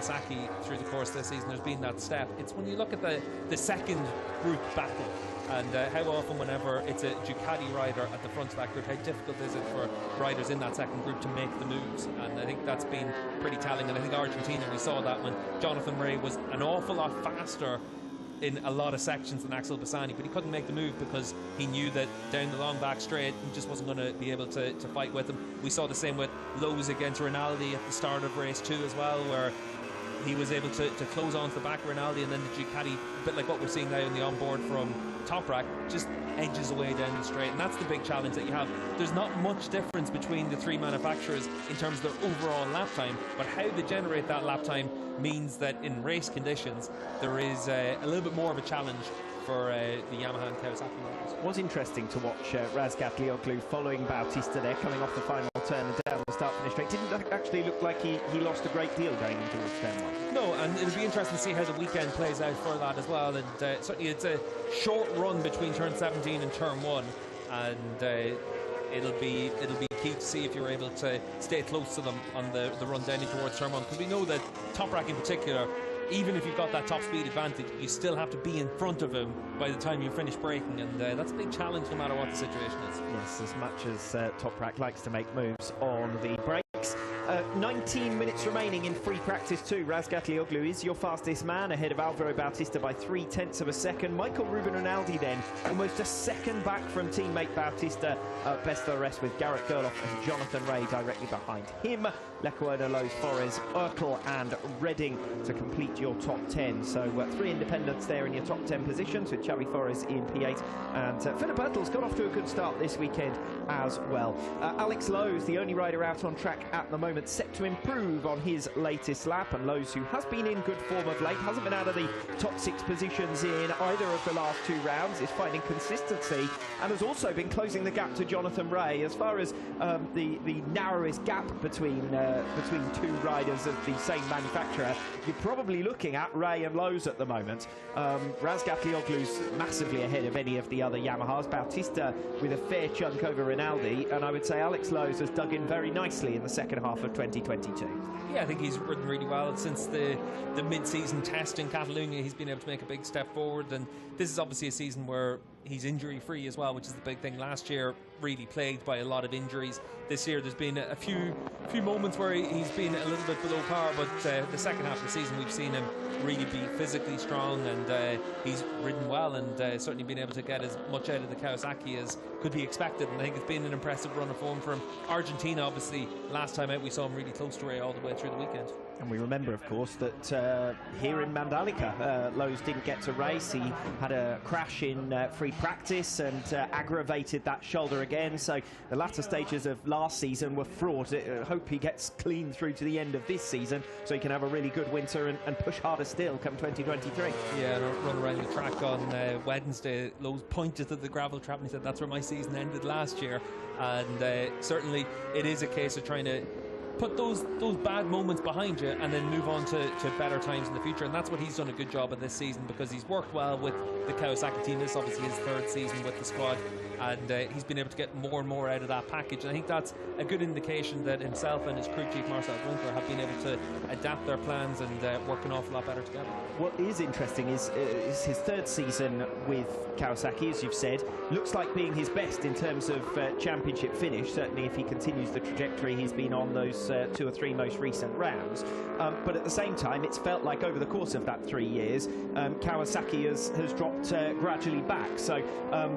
Kawasaki through the course of this season, there's been that step. It's when you look at the second group battle, and how often whenever it's a Ducati rider at the front of that group, how difficult is it for riders in that second group to make the moves. And I think that's been pretty telling. And I think Argentina, we saw that when Jonathan Rea was an awful lot faster in a lot of sections than Axel Bassani, but he couldn't make the move because he knew that down the long back straight he just wasn't going to be able to fight with him. We saw the same with Lowes against Rinaldi at the start of race 2 as well, where he was able to close onto the back of Rinaldi, and then the Ducati, a bit like what we're seeing now in the onboard from Toprak, just edges away down the straight. And that's the big challenge that you have. There's not much difference between the three manufacturers in terms of their overall lap time, but how they generate that lap time means that in race conditions there is a little bit more of a challenge for the Yamaha and Kawasaki riders. It was interesting to watch Razgat Lioglu following Bautista there, coming off the final turn and down the start-finish straight. Didn't actually look like he lost a great deal going into turn 1. No, and it'll be interesting to see how the weekend plays out for that as well. And certainly it's a short run between turn 17 and turn 1, and it'll be key to see if you're able to stay close to them on the run down towards turn 1, because we know that Toprak in particular, even if you've got that top speed advantage, you still have to be in front of him by the time you finish braking, and that's a big challenge no matter what the situation is. Yes, as much as Toprak likes to make moves on the brakes. 19 minutes remaining in free practice 2. Razgat Lioglu is your fastest man, ahead of Alvaro Bautista by 0.3 of a second. Michael Ruben Rinaldi then almost a second back from teammate Bautista. Best of the rest with Garrett Gerloff and Jonathan Rea directly behind him. Lecuona, Lowes, Forres, Urkel and Redding to complete your top 10. So 3 independents there in your top 10 positions, with Xavi Forres in P8, and Philip Oettls got off to a good start this weekend as well. Alex Lowes, the only rider out on track at the moment, set to improve on his latest lap, and Lowes, who has been in good form of late, hasn't been out of the top 6 positions in either of the last 2 rounds, is finding consistency and has also been closing the gap to Jonathan Rea. As far as the narrowest gap between 2 riders of the same manufacturer, you're probably looking at Rea and Lowes at the moment. Razgat Lioglu's massively ahead of any of the other Yamahas. Bautista with a fair chunk over Rinaldi, and I would say Alex Lowes has dug in very nicely in the second half of 2022. Yeah, I think he's ridden really well since the mid-season test in Catalonia. He's been able to make a big step forward, and this is obviously a season where he's injury-free as well, which is the big thing. Last year, really plagued by a lot of injuries. This year, there's been a few moments where he's been a little bit below par, but the second half of the season, we've seen him really be physically strong, and he's ridden well, and certainly been able to get as much out of the Kawasaki as could be expected. And I think it's been an impressive run of form for him. Argentina, obviously, last time out we saw him really close to Rea all the way through the weekend. And we remember, of course, that here in Mandalika, Lowes didn't get to race. He had a crash in free practice and aggravated that shoulder again. So the latter stages of last season were fraught. I hope he gets clean through to the end of this season so he can have a really good winter and push harder still come 2023. Yeah, run around the track on Wednesday. Lowes pointed to the gravel trap and he said, that's where my season ended last year. And certainly it is a case of trying to put those bad moments behind you and then move on to better times in the future, and that's what he's done a good job of this season, because he's worked well with the Kawasaki team. This is obviously his 3rd season with the squad, and he's been able to get more and more out of that package, and I think that's a good indication that himself and his crew chief Marcel Winkler have been able to adapt their plans and work an awful lot better together. What is interesting is his 3rd season with Kawasaki, as you've said, looks like being his best in terms of championship finish, certainly if he continues the trajectory he's been on those 2 or 3 most recent rounds. But at the same time, it's felt like over the course of that 3 years, Kawasaki has dropped gradually back. So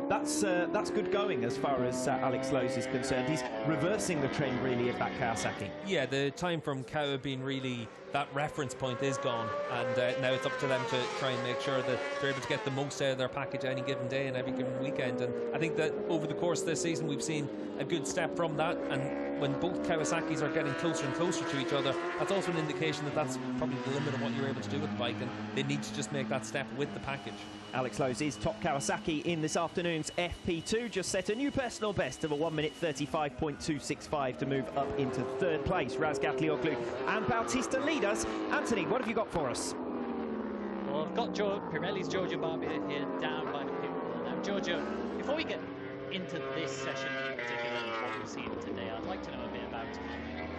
that's good going as far as Alex Lowes is concerned. He's reversing the trend really of that Kawasaki. Yeah, the time from Kawa being really that reference point is gone, and now it's up to them to try and make sure that they're able to get the most out of their package any given day and every given weekend. And I think that over the course of this season we've seen a good step from that, and when both Kawasaki's are getting closer and closer to each other, that's also an indication that that's probably the limit of what you're able to do with the bike, and they need to just make that step with the package. Alex Lowes is top Kawasaki in this afternoon's FP2, just set a new personal best of a 1 minute 35.265 to move up into 3rd place. Razgat Lioglu and Bautista lead us. Anthony, what have you got for us? Well, I've got Pirelli's Giorgio Barbier here down by the pit wall. Now, Giorgio, before we get into this session in particular, what we've seen today, I'd like to know a bit about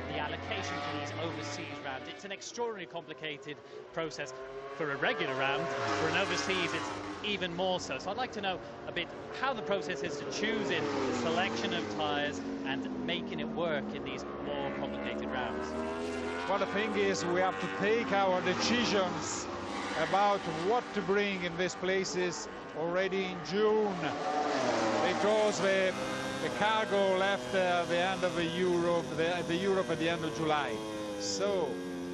the allocation for these overseas rounds. It's an extraordinarily complicated process for a regular round. For an overseas, it's even more so. So I'd like to know a bit how the process is to choosing the selection of tyres and making it work in these more complicated rounds. Well, the thing is, we have to take our decisions about what to bring in these places already in June, because the cargo left the end of Europe at the end of July. So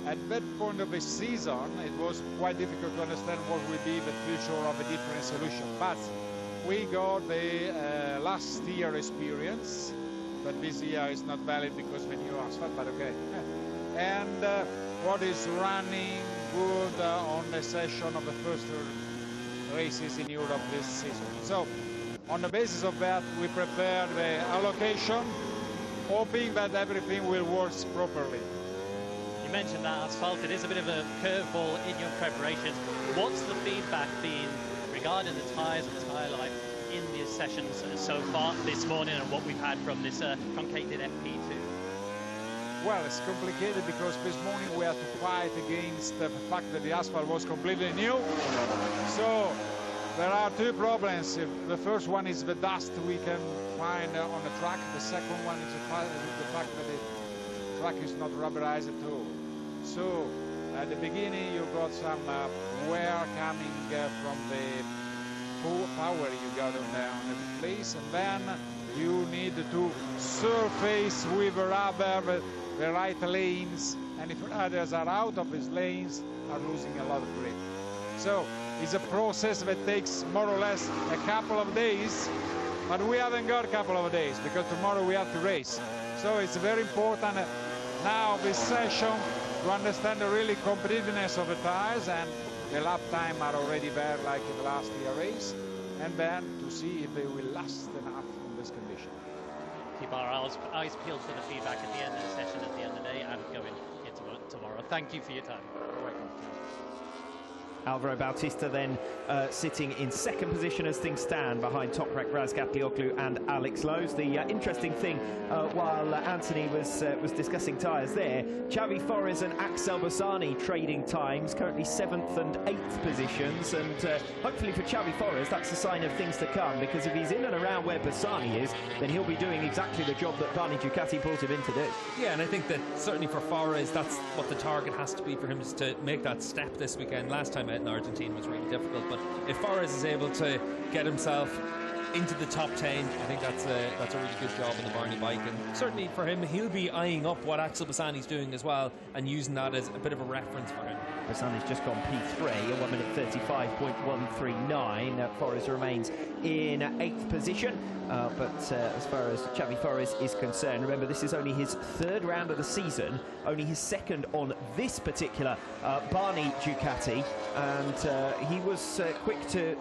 at that point of the season, it was quite difficult to understand what would be the future of a different solution. But we got the last year experience, but this year is not valid because the new asphalt, but okay. And what is running good on the session of the first races in Europe this season. So on the basis of that, we prepare the allocation, hoping that everything will work properly. You mentioned that asphalt, it is a bit of a curveball in your preparations. What's the feedback been regarding the tyres and tyre life in the sessions so far this morning, and what we've had from this truncated FP2? Well, it's complicated because this morning we had to fight against the fact that the asphalt was completely new. So there are two problems. The first one is the dust we can find on the track. The second one is the fact that the track is not rubberized at all. So at the beginning you got some wear coming from the power you got on the place, and then you need to surface with rubber the right lanes, and if others are out of these lanes, are losing a lot of grip. So it's a process that takes more or less a couple of days, but we haven't got a couple of days because tomorrow we have to race. So it's very important now this session to understand the really competitiveness of the tires, and the lap time are already there like in the last year race, and then to see if they will last enough in this condition. Keep our eyes peeled for the feedback at the end of the session, at the end of the day, and going into tomorrow. Thank you for your time. You're welcome. Alvaro Bautista then sitting in second position as things stand behind Toprak Razgatlioglu and Alex Lowe's. The interesting thing, while Anthony was discussing tyres there, Xavi Forés and Axel Bassani trading times, currently 7th and 8th positions, and hopefully for Xavi Forés that's a sign of things to come, because if he's in and around where Bassani is, then he'll be doing exactly the job that Barney Ducati brought him in to do. Yeah, and I think that certainly for Forés, that's what the target has to be for him, is to make that step this weekend. Last time in Argentina was really difficult, but if Forés is able to get himself into the top 10, I think that's a really good job on the Barney bike, and certainly for him, he'll be eyeing up what Axel Bassani's doing as well and using that as a bit of a reference for him. Bassani's just gone P3 at 1 minute 35.139. Forés remains in 8th position, but as far as Xavi Forés is concerned, remember this is only his 3rd round of the season, only his 2nd on this particular Barney Ducati, and he was quick to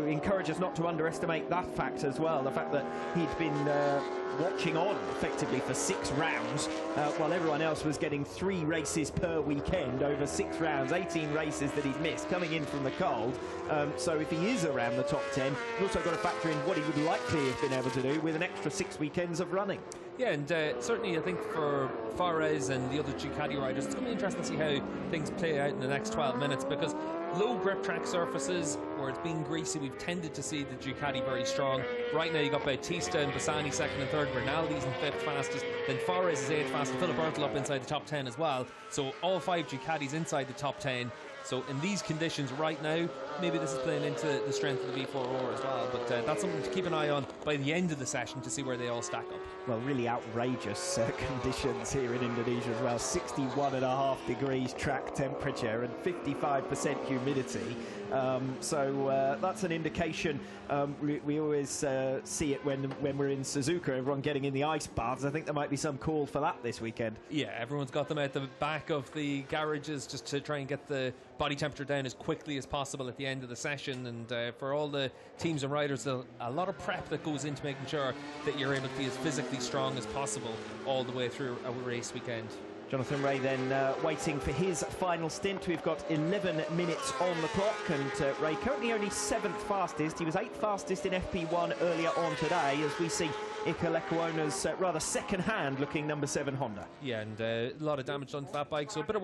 encourage us not to underestimate that fact as well, the fact that he'd been watching on effectively for 6 rounds while everyone else was getting 3 races per weekend over 6 rounds, 18 races that he'd missed coming in from the cold. So if he is around the top 10, you've also got to factor in what he would likely have been able to do with an extra 6 weekends of running. Yeah, and certainly I think for Forés and the other Ducati riders, it's going to be interesting to see how things play out in the next 12 minutes, because low grip track surfaces where it's been greasy, we've tended to see the Ducati very strong. Right now you got Bautista and Bassani 2nd and 3rd, Rinaldi's in 5th fastest, then Forés is 8th fastest, Philip Bertel up inside the top 10 as well. So all 5 Ducatis inside the top 10. So in these conditions right now, maybe this is playing into the strength of the V4R as well, but that's something to keep an eye on by the end of the session to see where they all stack up. Well, really outrageous conditions here in Indonesia as well. 61.5 degrees track temperature and 55% humidity. So that's an indication. We always see it when we're in Suzuka, everyone getting in the ice baths. I think there might be some call for that this weekend. Yeah, everyone's got them at the back of the garages just to try and get the body temperature down as quickly as possible at the end of the session. And for all the teams and riders, a lot of prep that goes into making sure that you're able to be as physically strong as possible all the way through a race weekend. Jonathan Ray then waiting for his final stint. We've got 11 minutes on the clock, and Ray currently only 7th fastest. He was 8th fastest in FP1 earlier on today, as we see Ika Lekuona's rather second-hand looking number 7 Honda. Yeah, and a lot of damage done to that bike, so a bit of